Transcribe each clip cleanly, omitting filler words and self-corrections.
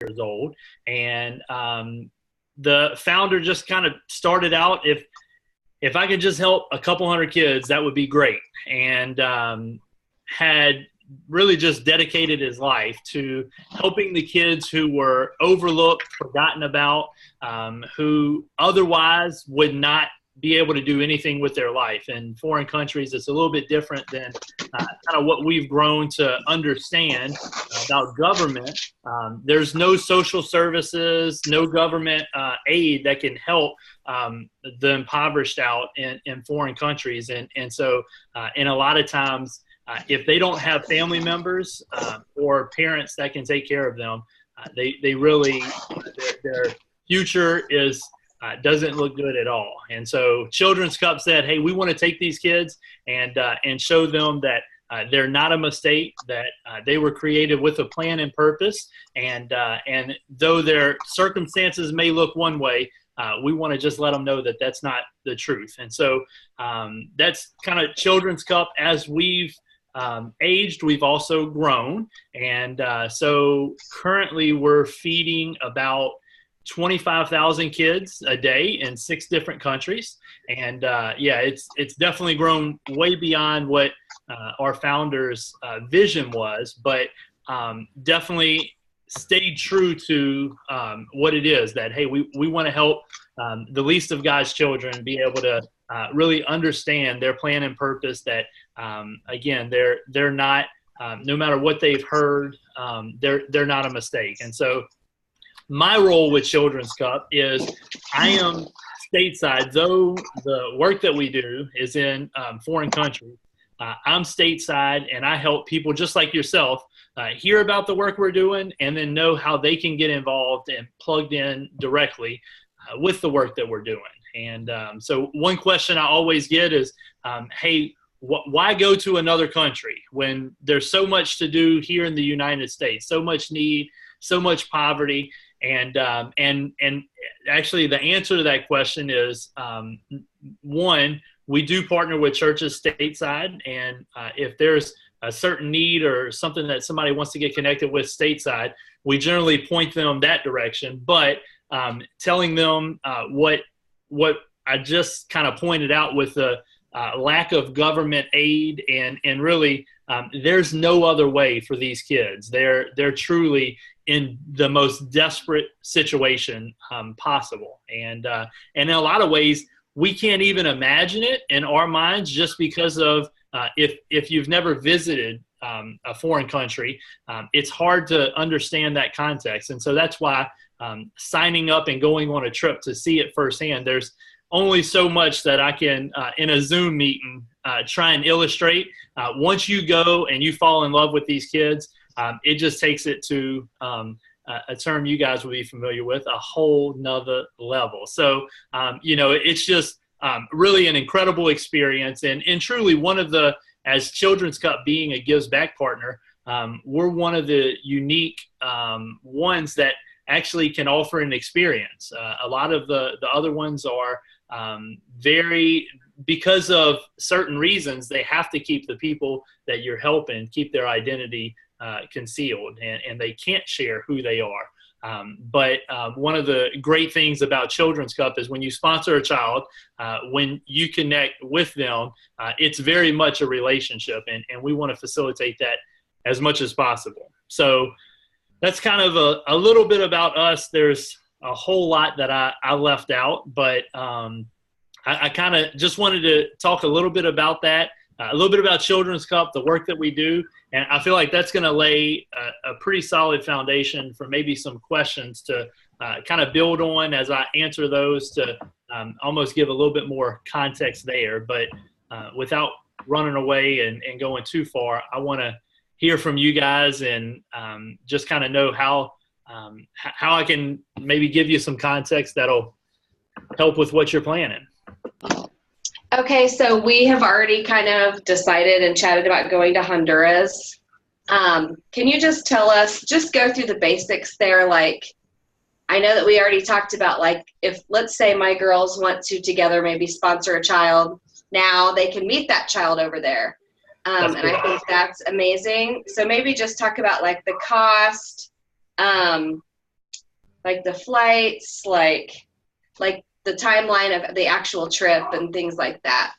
years old. And the founder just kind of started out, if I could just help a couple hundred kids, that would be great. And had really just dedicated his life to helping the kids who were overlooked, forgotten about, who otherwise would not be able to do anything with their life. In foreign countries, it's a little bit different than kind of what we've grown to understand about government. There's no social services, no government aid that can help the impoverished out in foreign countries. And so in a lot of times, if they don't have family members or parents that can take care of them, they really, their future doesn't look good at all. And so Children's Cup said, hey, we want to take these kids and show them that they're not a mistake, that they were created with a plan and purpose. And though their circumstances may look one way, we want to just let them know that that's not the truth. And so that's kind of Children's Cup. As we've aged, we've also grown. And so currently we're feeding about 25,000 kids a day in 6 different countries. And it's definitely grown way beyond what our founder's vision was, but definitely stayed true to what it is that, hey, we want to help the least of God's children be able to really understand their plan and purpose, that again, they're not, no matter what they've heard, they're not a mistake. And so my role with Children's Cup is I am stateside. Though the work that we do is in foreign countries, I'm stateside, and I help people just like yourself hear about the work we're doing and then know how they can get involved and plugged in directly with the work that we're doing. And so one question I always get is, hey, why go to another country when there's so much to do here in the United States, so much need, so much poverty? And actually the answer to that question is, one, we do partner with churches stateside. And if there's a certain need or something that somebody wants to get connected with stateside, we generally point them that direction. But telling them what I just kind of pointed out with the lack of government aid, and really there's no other way for these kids. They're truly in the most desperate situation possible. And in a lot of ways, we can't even imagine it in our minds, just because of if you've never visited a foreign country, it's hard to understand that context. And so that's why signing up and going on a trip to see it firsthand, there's only so much that I can, in a Zoom meeting, try and illustrate. Once you go and you fall in love with these kids, it just takes it to a term you guys will be familiar with, a whole nother level. So, it's just really an incredible experience, and truly one of the, as Children's Cup being a Gives Back partner, we're one of the unique ones that actually can offer an experience. A lot of the other ones are because of certain reasons, they have to keep the people that you're helping keep their identity concealed, and they can't share who they are. But one of the great things about Children's Cup is when you sponsor a child, when you connect with them, it's very much a relationship, and we want to facilitate that as much as possible. So that's kind of a little bit about us. There's a whole lot that I left out, but I kind of just wanted to talk a little bit about that, a little bit about Children's Cup, the work that we do. And I feel like that's going to lay a pretty solid foundation for maybe some questions to kind of build on as I answer those, to almost give a little bit more context there. But without running away and going too far, I want to hear from you guys and just kind of know how I can maybe give you some context that'll help with what you're planning. Okay, so we have already kind of decided and chatted about going to Honduras. Can you just tell us, just go through the basics there? Like, I know that we already talked about, like, if, let's say my girls want to together maybe sponsor a child, now they can meet that child over there. And I think that's amazing. So maybe just talk about, like, the cost, like the flights, like the timeline of the actual trip and things like that.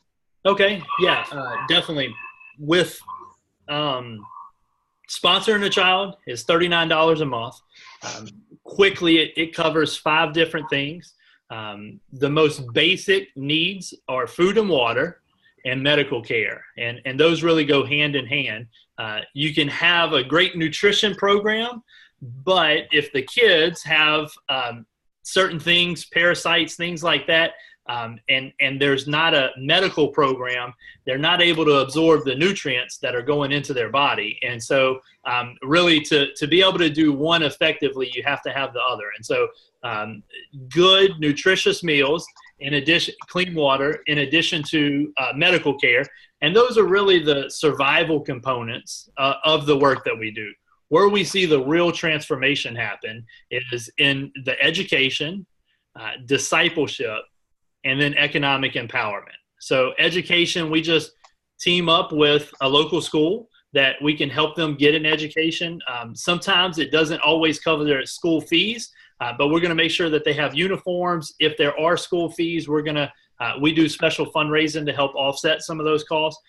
Okay, yeah, definitely. With sponsoring a child is $39 a month. Quickly, it covers 5 different things. The most basic needs are food and water and medical care, and those really go hand in hand. You can have a great nutrition program, but if the kids have certain things, parasites, things like that, and there's not a medical program, they're not able to absorb the nutrients that are going into their body. And so really to be able to do one effectively, you have to have the other. And so good, nutritious meals, in addition, clean water, in addition to medical care. And those are really the survival components of the work that we do. Where we see the real transformation happen is in the education, discipleship, and then economic empowerment. So education, we just team up with a local school that we can help them get an education. Sometimes it doesn't always cover their school fees, but we're going to make sure that they have uniforms. If there are school fees, we do special fundraising to help offset some of those costs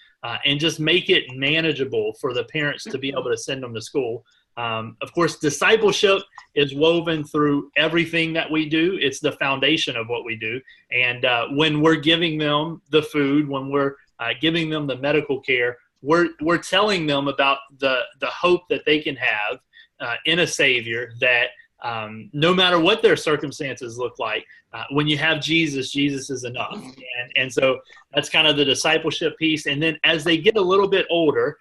and just make it manageable for the parents to be able to send them to school. Of course, discipleship is woven through everything that we do. It's the foundation of what we do. And when we're giving them the food, when we're giving them the medical care, we're telling them about the hope that they can have in a Savior, that no matter what their circumstances look like, when you have Jesus, Jesus is enough. And so that's kind of the discipleship piece. And then as they get a little bit older,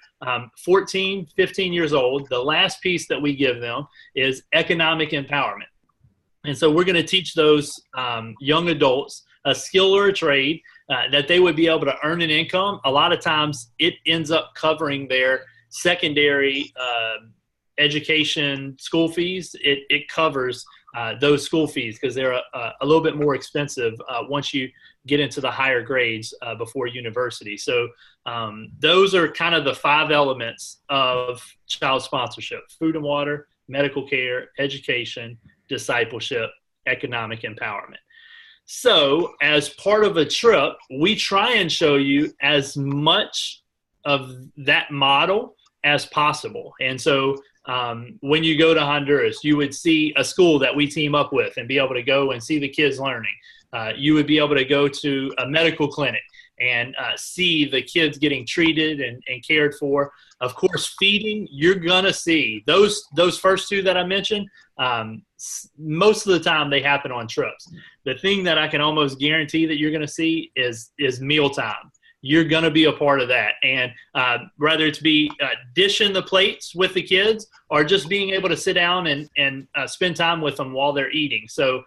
14, 15 years old, the last piece that we give them is economic empowerment. And so we're going to teach those young adults a skill or a trade that they would be able to earn an income. A lot of times it ends up covering their secondary education school fees. It covers those school fees because they're a little bit more expensive once you get into the higher grades before university. So those are kind of the 5 elements of child sponsorship: food and water, medical care, education, discipleship, economic empowerment. So as part of a trip, we try and show you as much of that model as possible. And so when you go to Honduras, you would see a school that we team up with and be able to go and see the kids learning. You would be able to go to a medical clinic and see the kids getting treated and cared for. Of course, feeding, you're going to see those first 2 that I mentioned. Most of the time they happen on trips. The thing that I can almost guarantee that you're going to see is mealtime. You're going to be a part of that. And whether it's be dishing the plates with the kids or just being able to sit down and spend time with them while they're eating. So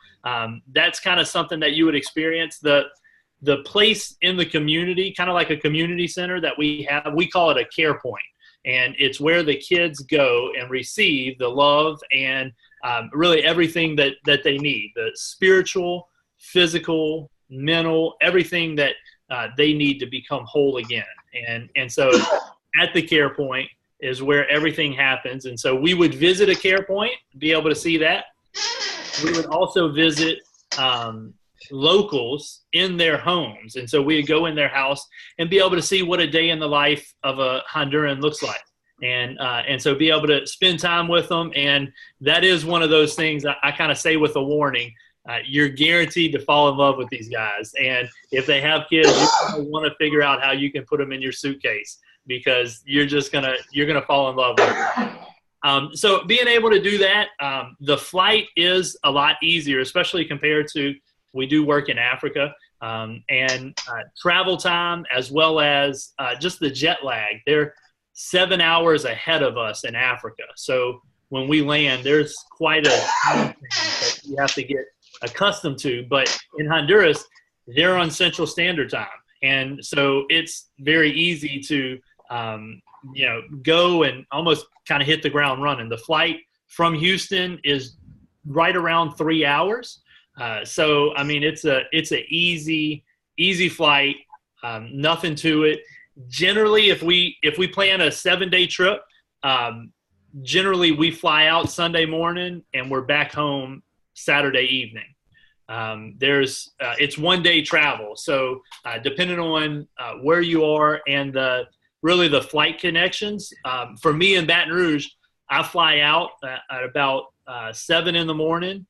that's kind of something that you would experience. The place in the community, kind of like a community center that we have, we call it a care point. And it's where the kids go and receive the love and really everything that they need, the spiritual, physical, mental, everything that they need to become whole again. And so at the care point is where everything happens. And so we would visit a care point, be able to see that. We would also visit locals in their homes. And so we'd go in their house and be able to see what a day in the life of a Honduran looks like. And so be able to spend time with them. And that is one of those things I kind of say with a warning. You're guaranteed to fall in love with these guys. And if they have kids, you want to figure out how you can put them in your suitcase, because you're going to fall in love with them. So being able to do that, the flight is a lot easier, especially compared to, we do work in Africa, and travel time, as well as just the jet lag. They're 7 hours ahead of us in Africa. So when we land, there's quite a thing that you have to get accustomed to. But in Honduras, they're on Central Standard Time. And so it's very easy to, go and almost kind of hit the ground running. The flight from Houston is right around 3 hours. So, I mean, it's an easy flight, nothing to it. Generally, if we plan a 7-day trip, generally we fly out Sunday morning and we're back home Saturday evening. It's 1 day travel. So depending on where you are and really the flight connections, for me in Baton Rouge, I fly out at about 7 in the morning,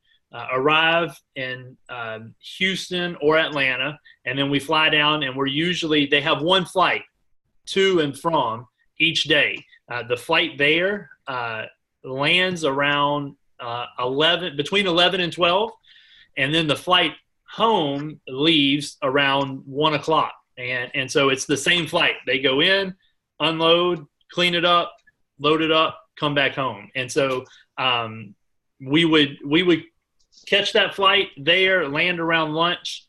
arrive in Houston or Atlanta, and then we fly down, and they have one flight to and from each day. The flight there lands around between 11 and 12, and then the flight home leaves around 1 o'clock. And so it's the same flight. They go in, unload, clean it up, load it up, come back home. And so we would catch that flight there, land around lunch,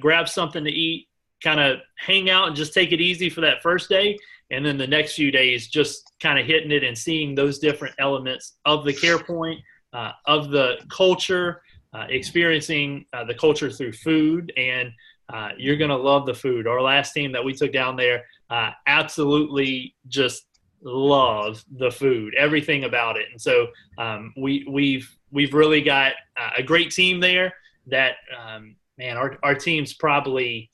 grab something to eat, kind of hang out and just take it easy for that first day. And then the next few days, just kind of hitting it and seeing those different elements of the care point, of the culture, experiencing the culture through food. And you're going to love the food. Our last team that we took down there absolutely just love the food, everything about it. And so we've really got a great team there that, our team's probably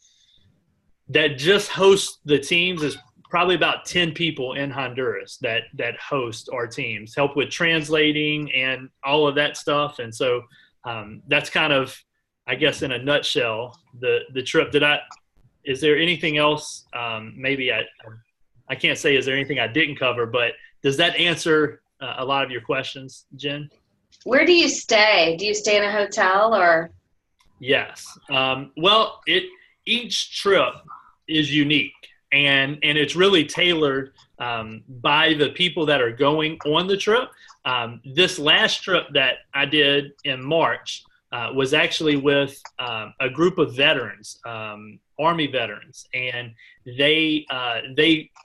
that just hosts the teams is probably about 10 people in Honduras that host our teams, help with translating and all of that stuff. And so that's kind of, I guess, in a nutshell, the trip. Is there anything else? Maybe I can't say is there anything I didn't cover, but does that answer a lot of your questions, Jen? Where do you stay? Do you stay in a hotel or? Yes. Well, each trip is unique, and it's really tailored by the people that are going on the trip. This last trip that I did in March was actually with a group of veterans, Army veterans, and they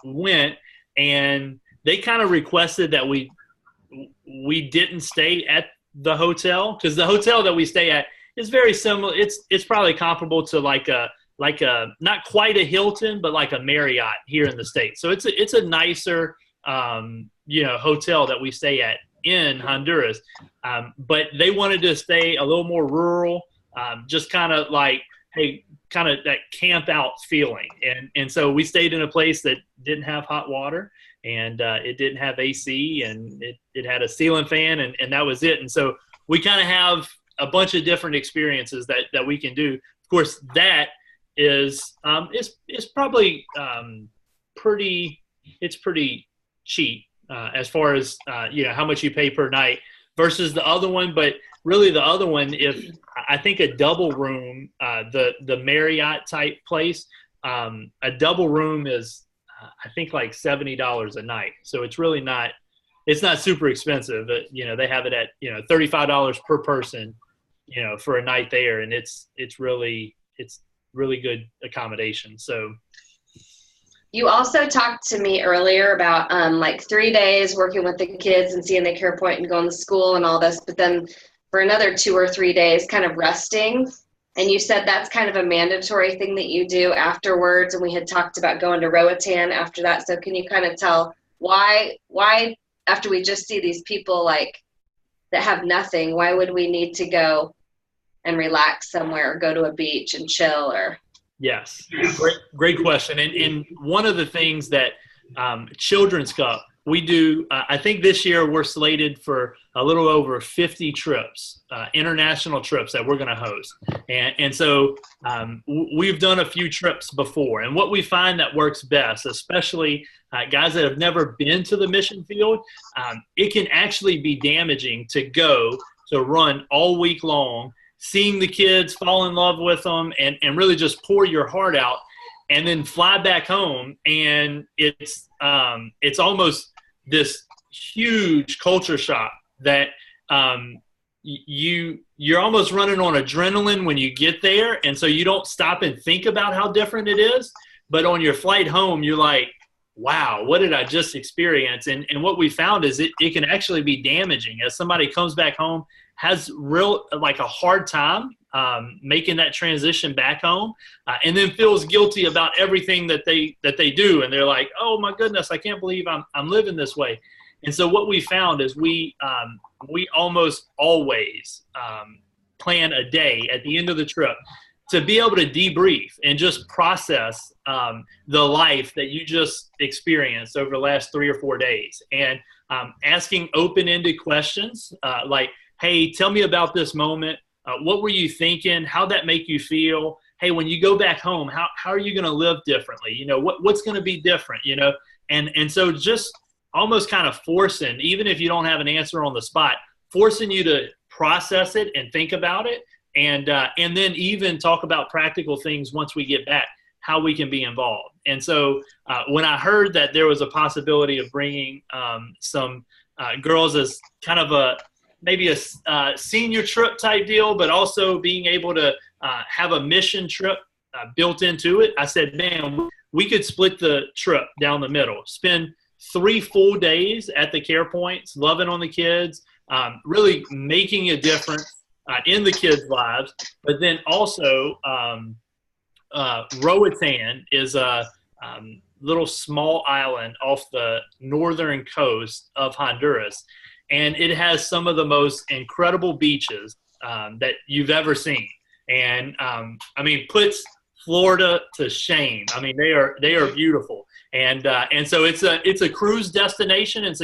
went and they kind of requested that we didn't stay at the hotel, because the hotel that we stay at is very similar. It's probably comparable to like a not quite a Hilton, but like a Marriott here in the States. So it's a nicer hotel that we stay at in Honduras. But they wanted to stay a little more rural, just kind of like, hey, kind of that camp out feeling. And so we stayed in a place that didn't have hot water, and it didn't have AC, and it had a ceiling fan, and that was it. And so we kind of have a bunch of different experiences that we can do. Of course, that is probably pretty cheap as far as how much you pay per night versus the other one. But really, the other one, if I think a double room, the Marriott type place, a double room is I think like $70 a night. So it's really not. It's not super expensive. But, they have it at $35 per person, for a night there, and it's really good accommodation. So you also talked to me earlier about like 3 days working with the kids and seeing the care point and going to school and all this, but then for another 2 or 3 days kind of resting. And you said that's kind of a mandatory thing that you do afterwards, and we had talked about going to Roatan after that. So can you kind of tell why after we just see these people like that have nothing, why would we need to go and relax somewhere or go to a beach and chill? Or yes, great question. And one of the things that Children's Cup we do, I think this year we're slated for a little over 50 trips, international trips that we're going to host. And so we've done a few trips before. And what we find that works best, especially guys that have never been to the mission field, it can actually be damaging to go to run all week long, seeing the kids, fall in love with them, and really just pour your heart out, and then fly back home. And it's almost this huge culture shock that you're almost running on adrenaline when you get there. And so you don't stop and think about how different it is. But on your flight home, you're like, wow, what did I just experience? And what we found is it can actually be damaging as somebody comes back home, has a hard time making that transition back home, and then feels guilty about everything that they do. And they're like, oh my goodness, I can't believe I'm living this way. And so what we found is we almost always plan a day at the end of the trip to be able to debrief and just process the life that you just experienced over the last 3 or 4 days, and asking open-ended questions like, hey, tell me about this moment. What were you thinking? How'd that make you feel? Hey, when you go back home, how are you going to live differently? You know, what's going to be different, you know? And so just almost kind of forcing, even if you don't have an answer on the spot, forcing you to process it and think about it. And then even talk about practical things once we get back, how we can be involved. And so when I heard that there was a possibility of bringing some girls as kind of maybe a senior trip type deal, but also being able to have a mission trip built into it, I said, man, we could split the trip down the middle, spend 3 full days at the care points, loving on the kids, really making a difference in the kids' lives. But then also Roatan is a little small island off the northern coast of Honduras, and it has some of the most incredible beaches that you've ever seen. And I mean, puts Florida to shame. I mean, they are beautiful. And so it's a cruise destination, and so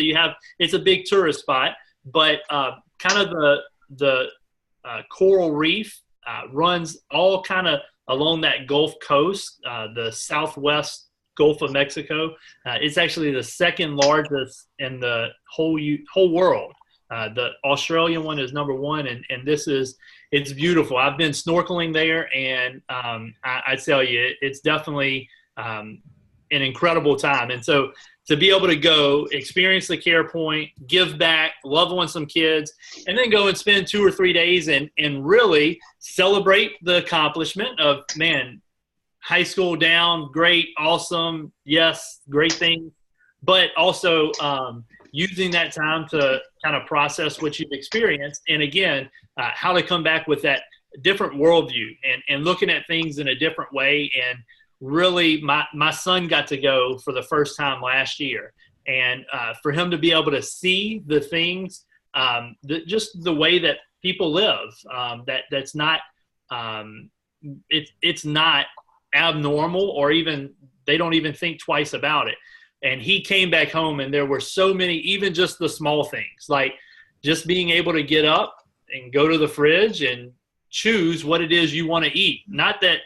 it's a big tourist spot. But kind of the coral reef runs all kind of along that Gulf Coast, the southwest Gulf of Mexico. It's actually the second largest in the whole world. The Australian one is number 1, and it's beautiful. I've been snorkeling there, and I tell you, it's definitely an incredible time. And so to be able to go experience the care point, give back, love on some kids, and then go and spend 2 or 3 days and really celebrate the accomplishment of, man, high school down, great, awesome, yes, great thing, but also using that time to kind of process what you've experienced, and again, how to come back with that different worldview and looking at things in a different way. And really, my son got to go for the first time last year, and for him to be able to see the things, just the way that people live, that's not it's not abnormal, or even they don't even think twice about it. And he came back home, and there were so many, even just the small things, like just being able to get up and go to the fridge and choose what it is you want to eat. Not that,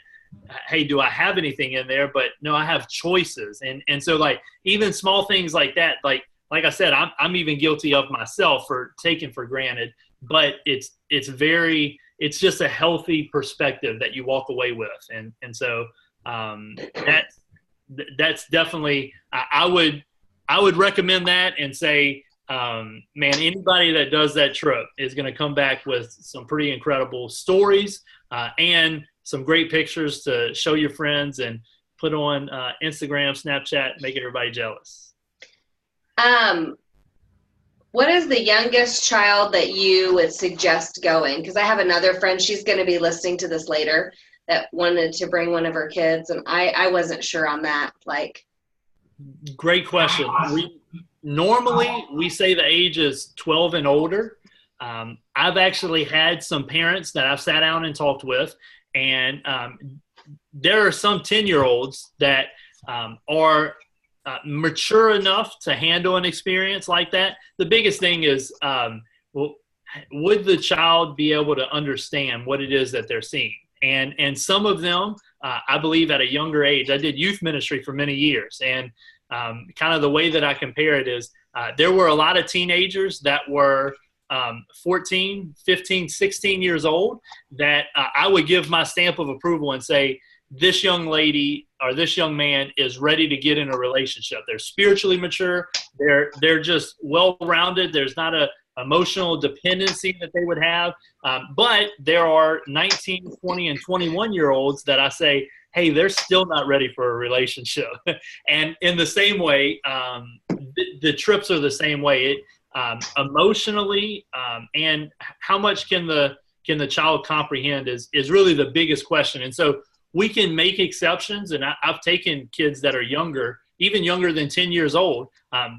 hey, do I have anything in there? But no, I have choices. And so, like, even small things like that, like I said, I'm even guilty of myself for taking for granted, but it's just a healthy perspective that you walk away with. And so that's definitely, I would recommend that, and say, man, anybody that does that trip is going to come back with some pretty incredible stories, and some great pictures to show your friends and put on Instagram, Snapchat, make everybody jealous. What is the youngest child that you would suggest going? Because I have another friend, she's going to be listening to this later, that wanted to bring one of her kids, and I wasn't sure on that. Like, great question. Normally we say the age is 12 and older. I've actually had some parents that I've sat down and talked with, and there are some 10-year-olds that are mature enough to handle an experience like that. The biggest thing is, would the child be able to understand what it is that they're seeing? And some of them, I believe, at a younger age. I did youth ministry for many years, and kind of the way that I compare it is, there were a lot of teenagers that were 14, 15, 16 years old that I would give my stamp of approval and say, this young lady or this young man is ready to get in a relationship. They're spiritually mature. They're just well-rounded. There's not a emotional dependency that they would have. But there are 19, 20, and 21-year-olds that I say, hey, they're still not ready for a relationship. And in the same way, the trips are the same way. Emotionally, and how much can the child comprehend is really the biggest question. And so we can make exceptions, and I've taken kids that are younger, even younger than 10 years old,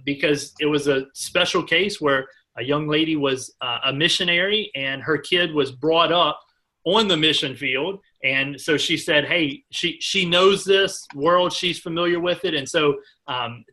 because it was a special case where a young lady was a missionary, and her kid was brought up on the mission field. And so she said, hey, she knows this world, she's familiar with it. And so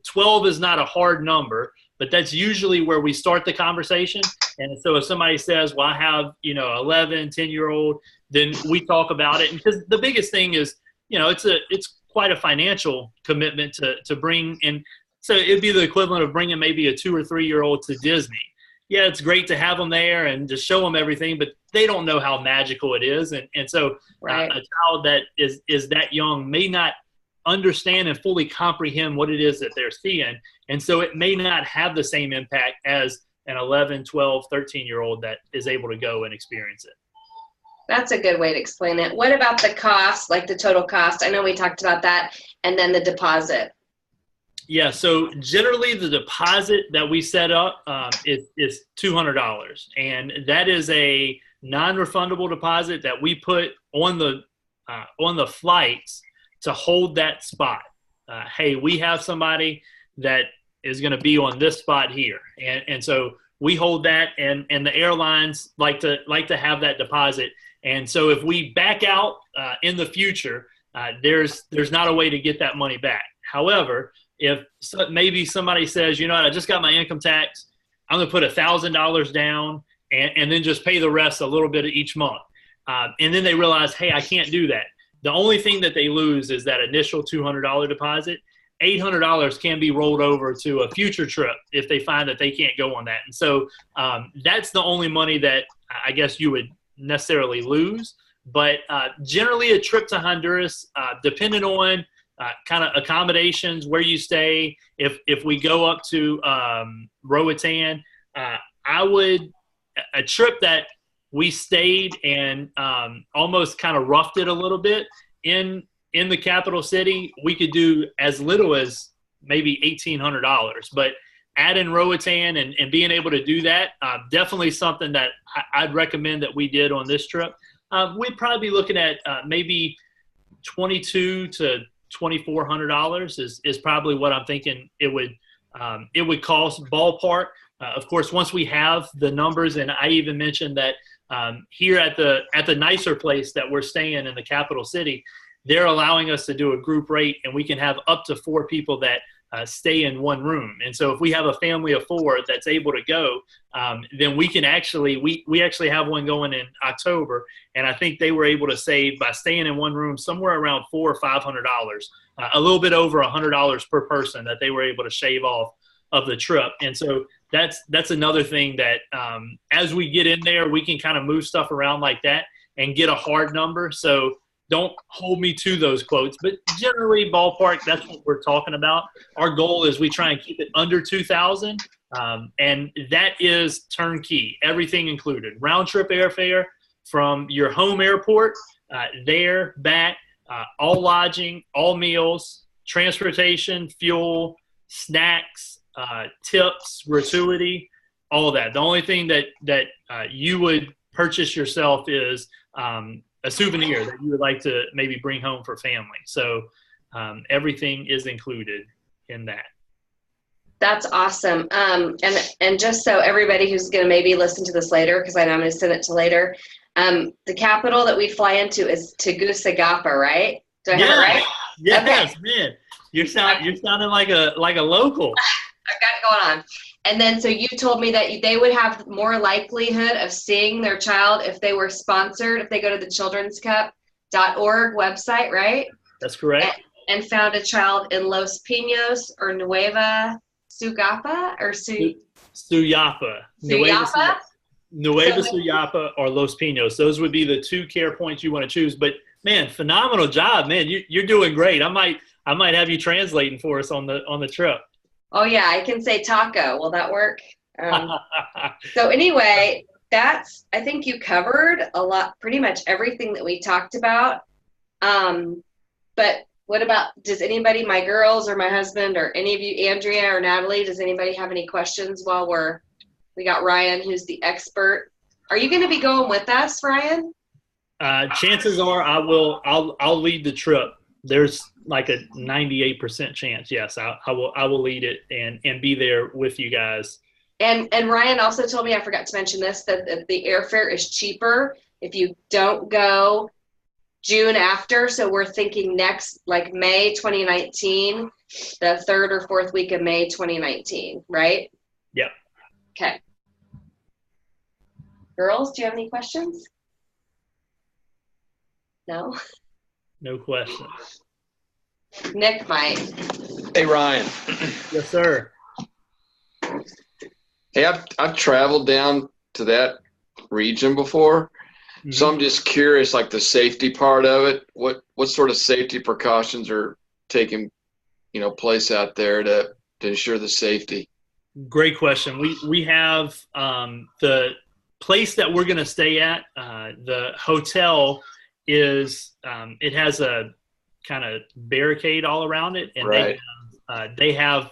12 is not a hard number, but that's usually where we start the conversation. And so if somebody says, well, I have, 11, 10-year-old, then we talk about it. And because the biggest thing is, it's quite a financial commitment to bring in. So it'd be the equivalent of bringing maybe a 2 or 3-year-old to Disney. Yeah, it's great to have them there and just show them everything, but they don't know how magical it is. And so Right. a child that is that young may not understand and fully comprehend what it is that they're seeing. And so it may not have the same impact as an 11, 12, 13-year-old that is able to go and experience it. That's a good way to explain it. What about the cost, like the total cost? I know we talked about that, and then the deposit. Yeah, so generally the deposit that we set up is $200, and that is a non-refundable deposit that we put on the flights to hold that spot. Hey, we have somebody that is going to be on this spot here, and so we hold that, and the airlines like to have that deposit. And so if we back out in the future, there's not a way to get that money back. However, if maybe somebody says, I just got my income tax, I'm going to put $1,000 down and then just pay the rest a little bit each month. And then they realize, hey, I can't do that. The only thing that they lose is that initial $200 deposit. $800 can be rolled over to a future trip if they find that they can't go on that. And so that's the only money that I guess you would necessarily lose. But generally a trip to Honduras, depending on kind of accommodations, where you stay. If we go up to Roatan, a trip that we stayed and almost kind of roughed it a little bit in the capital city, we could do as little as maybe $1,800. But adding Roatan and being able to do that, definitely something that I'd recommend that we did on this trip. We'd probably be looking at maybe $2,200 to $2,400 is probably what I'm thinking it would cost ballpark. Of course, once we have the numbers, and I even mentioned that here at the nicer place that we're staying in the capital city, they're allowing us to do a group rate, and we can have up to 4 people that stay in one room. And so if we have a family of 4 that's able to go, then we can actually, we actually have one going in October, and I think they were able to save by staying in one room somewhere around $400 or $500, a little bit over $100 per person that they were able to shave off of the trip. And so that's another thing that as we get in there, we can kind of move stuff around like that and get a hard number. So don't hold me to those quotes, but generally ballpark, that's what we're talking about. Our goal is we try and keep it under 2,000, and that is turnkey, everything included. Round trip airfare from your home airport, there, back, all lodging, all meals, transportation, fuel, snacks, tips, gratuity, all that. The only thing that you would purchase yourself is a souvenir that you would like to maybe bring home for family. So everything is included in that. That's awesome. And just so everybody who's going to maybe listen to this later, because I know I'm going to send it to later, the capital that we fly into is Tegucigalpa, right? Do I have it right? Yes, okay. Man. You're sounding like a local. I've got it going on. And then, so you told me that they would have more likelihood of seeing their child if they were sponsored, if they go to the children'scup.org website, right? That's correct. And found a child in Los Pinos or Nueva Suyapa or Suyapa. Suyapa? Nueva Suyapa or Los Pinos. Those would be the 2 care points you want to choose. But man, phenomenal job, man. You're doing great. I might have you translating for us on the trip. Oh yeah, I can say taco. Will that work? So anyway, I think you covered a lot, pretty much everything that we talked about. But what about, does anybody, my girls or my husband or any of you, Andrea or Natalie, does anybody have any questions while we got Ryan, who's the expert. Are you going to be going with us, Ryan? Chances are I'll lead the trip. There's like a 98% chance. Yes, I will lead it and be there with you guys And Ryan also told me, I forgot to mention this, that the airfare is cheaper if you don't go June after. So we're thinking next, like May 2019, the third or fourth week of May 2019, right? Yep. Okay. Girls, do you have any questions? No? No questions. Nick might. Hey, Ryan. Yes, sir. Hey, I've traveled down to that region before, so I'm just curious, like the safety part of it. What sort of safety precautions are taking, place out there to ensure the safety? Great question. We have the place that we're going to stay at. The hotel is it has a kind of barricade all around it, and Right. they have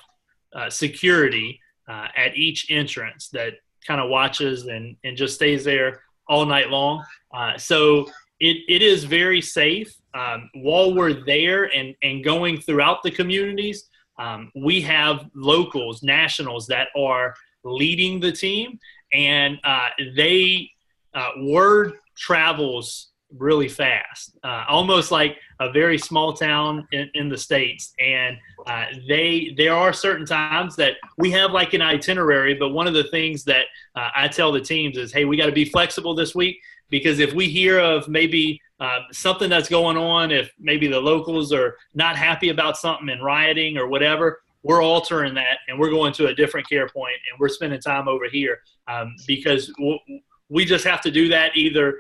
security at each entrance that kind of watches and just stays there all night long. So it is very safe. While we're there and going throughout the communities, we have locals, nationals that are leading the team, and word travels really fast, almost like a very small town in the States. And there are certain times that we have like an itinerary, but one of the things that I tell the teams is, hey, we got to be flexible this week, because if we hear of maybe something that's going on, if maybe the locals are not happy about something and rioting or whatever, we're altering that and we're going to a different care point and we're spending time over here, because we just have to do that. Either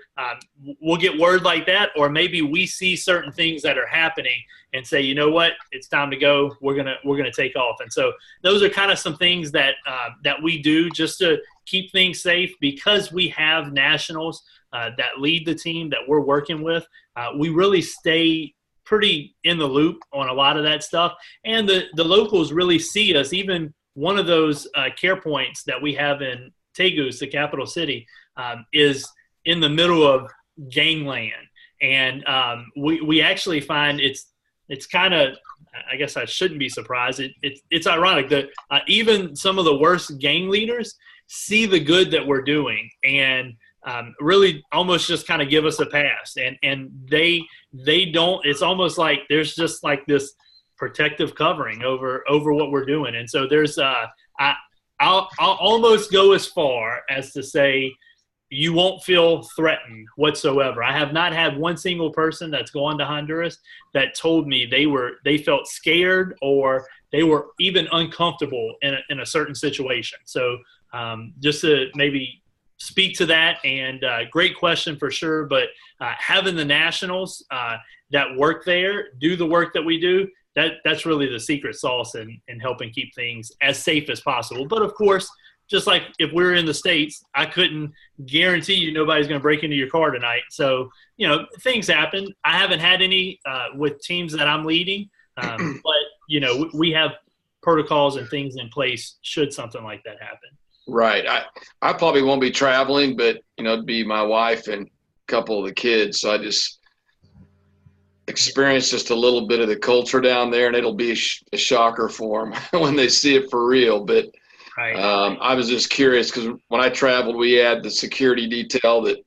we'll get word like that, or maybe we see certain things that are happening and say, you know what, it's time to go. We're gonna take off. And so those are kind of some things that we do just to keep things safe, because we have nationals that lead the team that we're working with. We really stay pretty in the loop on a lot of that stuff, and the locals really see us. Even one of those care points that we have in Tegus, the capital city, is in the middle of gangland, and we actually find it's kind of, I guess I shouldn't be surprised. It's ironic that even some of the worst gang leaders see the good that we're doing and really almost just kind of give us a pass, and they don't. It's almost like there's just like this protective covering over what we're doing, and so there's I'll almost go as far as to say you won't feel threatened whatsoever. I have not had one single person that's gone to Honduras that told me they felt scared or they were even uncomfortable in a certain situation. So just to maybe speak to that, and great question for sure. But having the nationals that work there do the work that we do, that's really the secret sauce in helping keep things as safe as possible. But of course, just like if we're in the States, I couldn't guarantee you nobody's going to break into your car tonight. So, things happen. I haven't had any with teams that I'm leading, but, we have protocols and things in place should something like that happen. Right. I probably won't be traveling, but, it'd be my wife and a couple of the kids. So I just experience just a little bit of the culture down there, and it'll be a shocker for them when they see it for real. But right. I was just curious because when I traveled, we had the security detail that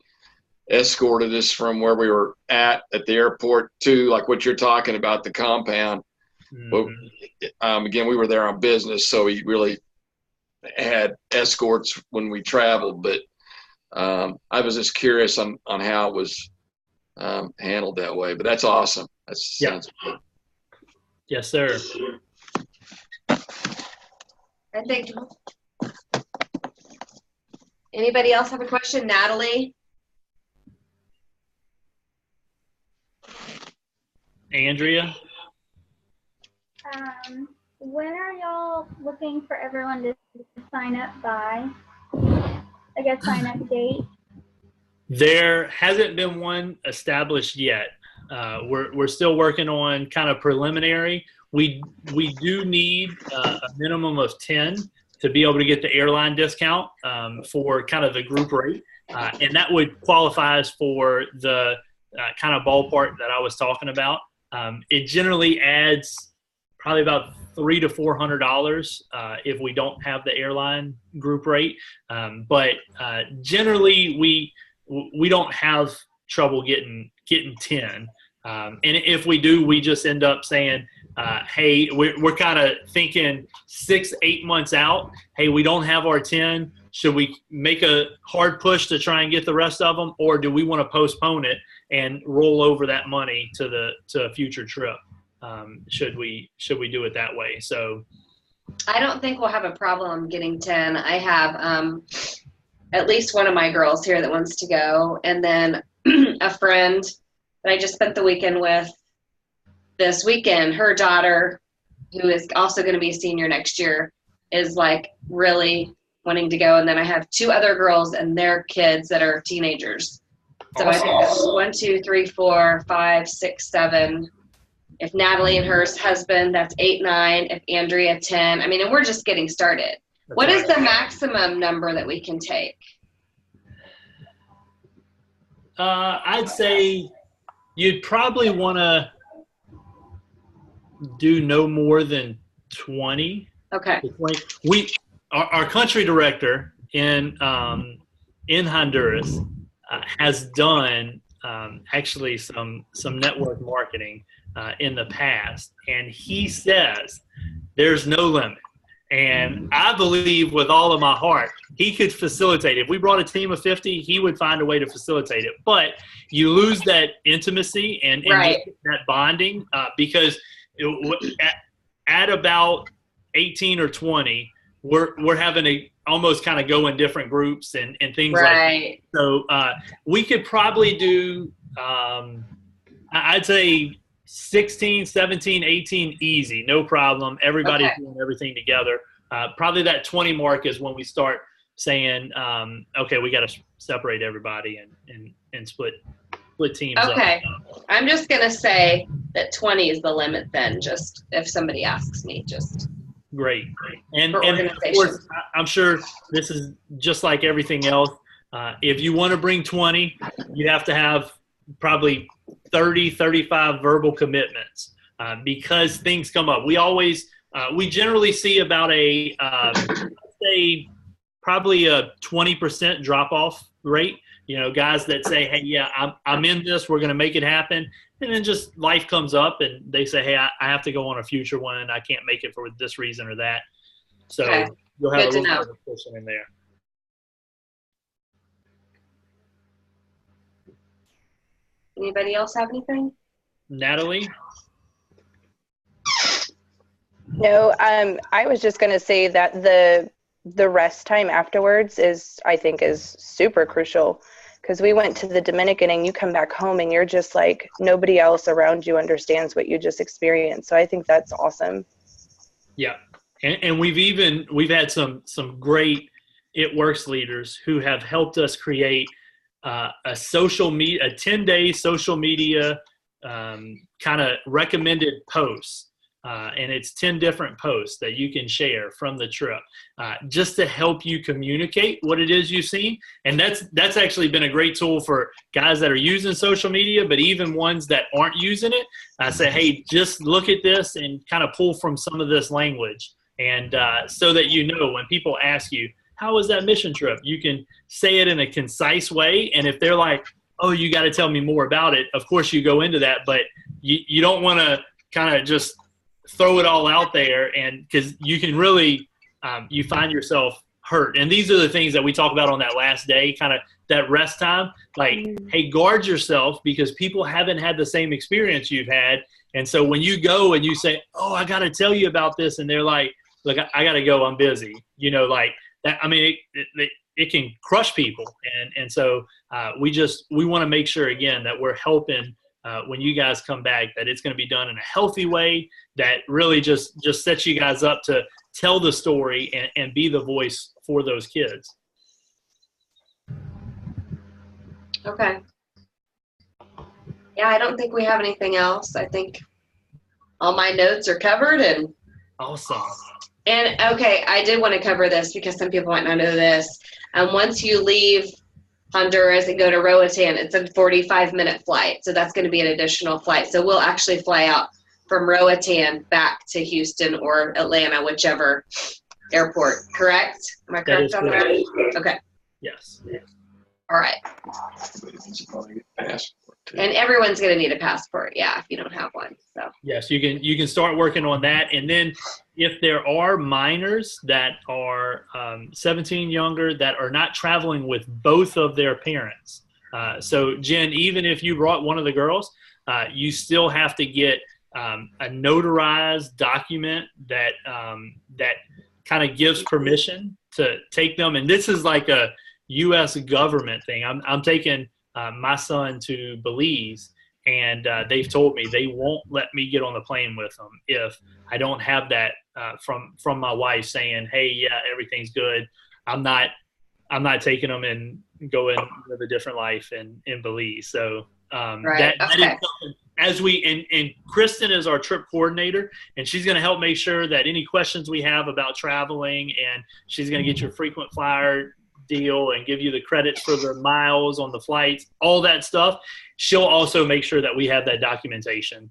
escorted us from where we were at the airport to like what you're talking about, the compound. Mm-hmm. But again, we were there on business, so we really had escorts when we traveled. But I was just curious on how it was handled that way. But that's awesome. That sounds good. Yes, sir. I think. Anybody else have a question? Natalie? Andrea? When are y'all looking for everyone to sign up by? I guess sign up date? There hasn't been one established yet. We're still working on kind of preliminary. We do need a minimum of 10 to be able to get the airline discount for kind of the group rate. And that would qualify us for the kind of ballpark that I was talking about. It generally adds probably about $300 to $400 if we don't have the airline group rate. But generally, we don't have trouble getting 10. And if we do, we just end up saying, hey, we're kind of thinking 6-8 months out. Hey, we don't have our 10. Should we make a hard push to try and get the rest of them, or do we want to postpone it and roll over that money to a future trip? Should we do it that way? So I don't think we'll have a problem getting 10. I have at least one of my girls here that wants to go, and then a friend that I just spent the weekend with this weekend, her daughter, who is also going to be a senior next year, is like really wanting to go. And then I have 2 other girls and their kids that are teenagers. So I think that's 1, 2, 3, 4, 5, 6, 7. If Natalie and her husband, that's 8, 9. If Andrea, 10. I mean, and we're just getting started. What is the maximum number that we can take? I'd say you'd probably want to do no more than 20. Okay. Our country director in Honduras has done actually some network marketing in the past, and he says there's no limit. And I believe with all of my heart he could facilitate. If we brought a team of 50, he would find a way to facilitate it. But you lose that intimacy and right. that bonding because at about 18 or 20, we're having to almost kind of go in different groups and things right. like that. So we could probably do, I'd say 16, 17, 18, easy, no problem. Everybody's doing everything together. Probably that 20 mark is when we start saying, okay, we got to separate everybody and split teams up. Okay. I'm just going to say that 20 is the limit then, just if somebody asks me, just. Great. And of course, I'm sure this is just like everything else. If you want to bring 20, you have to have probably 30, 35 verbal commitments because things come up. We generally see about probably a 20% drop off rate. You know, guys that say, hey, yeah, I'm in this, we're going to make it happen. And then just life comes up and they say, hey, I have to go on a future one. I can't make it for this reason or that. So you'll have a little bit of a person in there. Anybody else have anything? Natalie? No, I was just going to say that the rest time afterwards I think is super crucial. Because we went to the Dominican and you come back home and you're just like, nobody else around you understands what you just experienced. So I think that's awesome. Yeah. And we've had some great It Works leaders who have helped us create a 10-day social media kind of recommended posts. And it's 10 different posts that you can share from the trip just to help you communicate what it is you've seen. And that's actually been a great tool for guys that are using social media, but even ones that aren't using it. I say, hey, just look at this and kind of pull from some of this language. And so that you know when people ask you, how was that mission trip? You can say it in a concise way. And if they're like, oh, you got to tell me more about it, of course you go into that. But you don't want to kind of just throw it all out there, and because you can really you find yourself hurt. And these are the things that we talk about on that last day, kind of that rest time, like, hey, guard yourself because people haven't had the same experience you've had. And so when you go and you say, oh, I got to tell you about this, and they're like, look, I got to go, I'm busy, like that. I mean, it can crush people. And so we want to make sure, again, that we're helping when you guys come back, that it's going to be done in a healthy way that really just sets you guys up to tell the story and be the voice for those kids. Okay. Yeah, I don't think we have anything else. I think all my notes are covered. And awesome. And okay, I did want to cover this because some people might not know this. Once you leave Honduras and go to Roatan, it's a 45-minute flight. So that's going to be an additional flight. So we'll actually fly out from Roatan back to Houston or Atlanta, whichever airport, correct? Am I correct on that? Okay. Yes. All right. And everyone's going to need a passport, if you don't have one. So yes, you can start working on that, and then if there are minors that are 17 younger that are not traveling with both of their parents. So Jen, even if you brought one of the girls, you still have to get a notarized document that that kind of gives permission to take them. And this is like a U.S. government thing. I'm taking my son to Belize, and they've told me they won't let me get on the plane with them if I don't have that from my wife saying, hey, yeah, everything's good. I'm not taking them and going live a different life in Belize. So that is something, as and Kristen is our trip coordinator, and she's going to help make sure that any questions we have about traveling, and she's going to get your frequent flyer deal and give you the credits for the miles on the flights, all that stuff. She'll also make sure that we have that documentation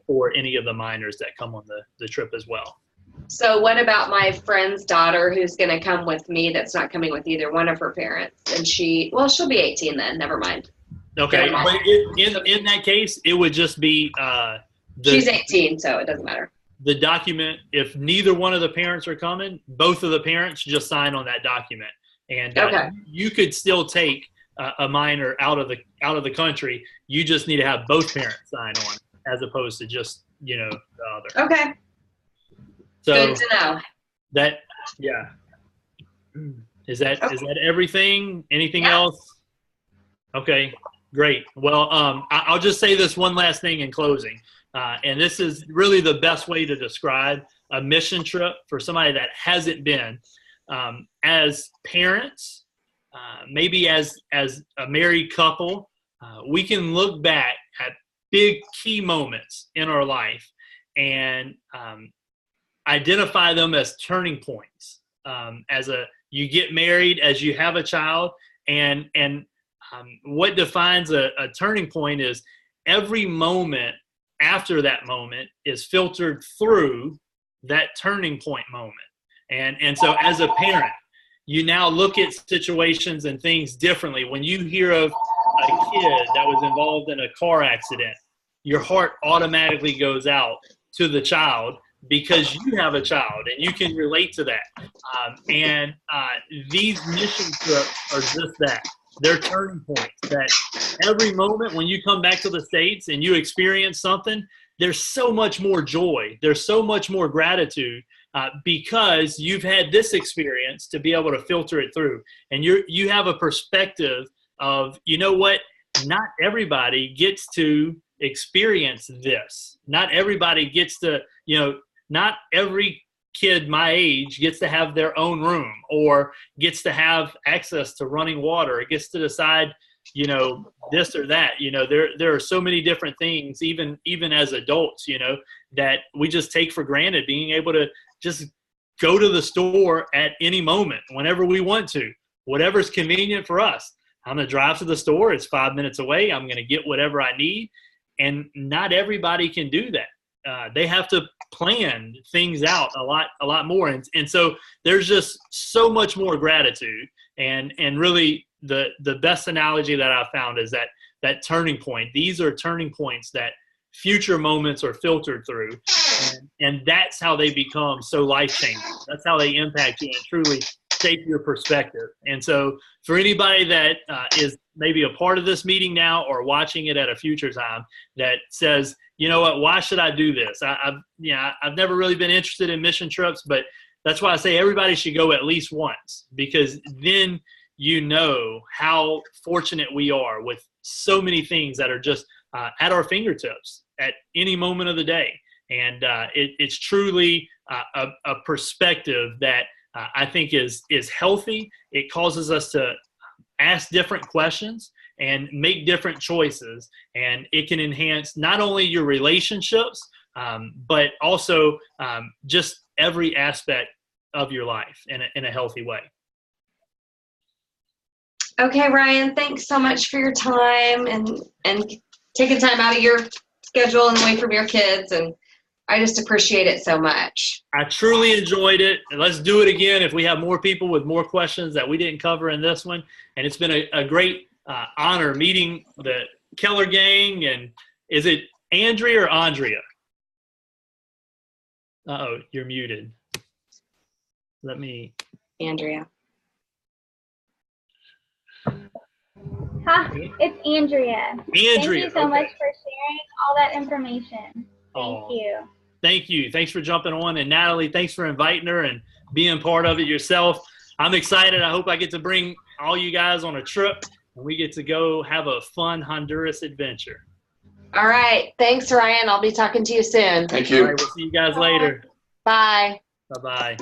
for any of the minors that come on the trip as well. So what about my friend's daughter who's going to come with me that's not coming with either one of her parents? And she'll be 18 then. Never mind. Okay. But in that case, it would just be she's 18, so it doesn't matter. The document, if neither one of the parents are coming, both of the parents just sign on that document. And you could still take a minor out of the country. You just need to have both parents sign on, as opposed to just the other. Okay. So good to know. That is that everything? Anything else? Okay, great. Well, I'll just say this one last thing in closing, and this is really the best way to describe a mission trip for somebody that hasn't been. As parents, maybe as a married couple, we can look back at big key moments in our life and identify them as turning points. You get married, as you have a child, and what defines a turning point is every moment after that moment is filtered through that turning point moment. And so as a parent, you now look at situations and things differently. When you hear of a kid that was involved in a car accident, your heart automatically goes out to the child because you have a child and you can relate to that. These mission trips are just that. They're turning points that every moment when you come back to the States and you experience something, there's so much more joy. There's so much more gratitude because you've had this experience to be able to filter it through. And you have a perspective of, you know what, not everybody gets to experience this. Not everybody gets to, not every kid my age gets to have their own room or gets to have access to running water. It gets to decide, this or that. There are so many different things, even as adults, that we just take for granted, being able to just go to the store at any moment, whenever we want to, whatever's convenient for us. I'm going to drive to the store. It's 5 minutes away. I'm going to get whatever I need. And not everybody can do that. They have to plan things out a lot more. And so there's just so much more gratitude. And really the best analogy that I've found is that turning point. These are turning points that future moments are filtered through. And that's how they become so life-changing. That's how they impact you and truly shape your perspective. And so for anybody that is maybe a part of this meeting now or watching it at a future time that says, you know what, why should I do this? I've never really been interested in mission trips, but that's why I say everybody should go at least once, because then you know how fortunate we are with so many things that are just at our fingertips at any moment of the day. And it's truly a perspective that I think is healthy. It causes us to ask different questions and make different choices. And it can enhance not only your relationships, but also just every aspect of your life in a healthy way. Okay, Ryan, thanks so much for your time and taking time out of your schedule and away from your kids and I just appreciate it so much. I truly enjoyed it. And let's do it again if we have more people with more questions that we didn't cover in this one. And it's been a great honor meeting the Keller gang. And is it Andrea or Andrea? Uh-oh, you're muted. Let me. Andrea. Hi, it's Andrea. Andrea. Thank you so much for sharing all that information. Thank you. Thank you. Thanks for jumping on. And Natalie, thanks for inviting her and being part of it yourself. I'm excited. I hope I get to bring all you guys on a trip and we get to go have a fun Honduras adventure. All right. Thanks, Ryan. I'll be talking to you soon. Thank you. All right, we'll see you guys later. Bye. Bye-bye.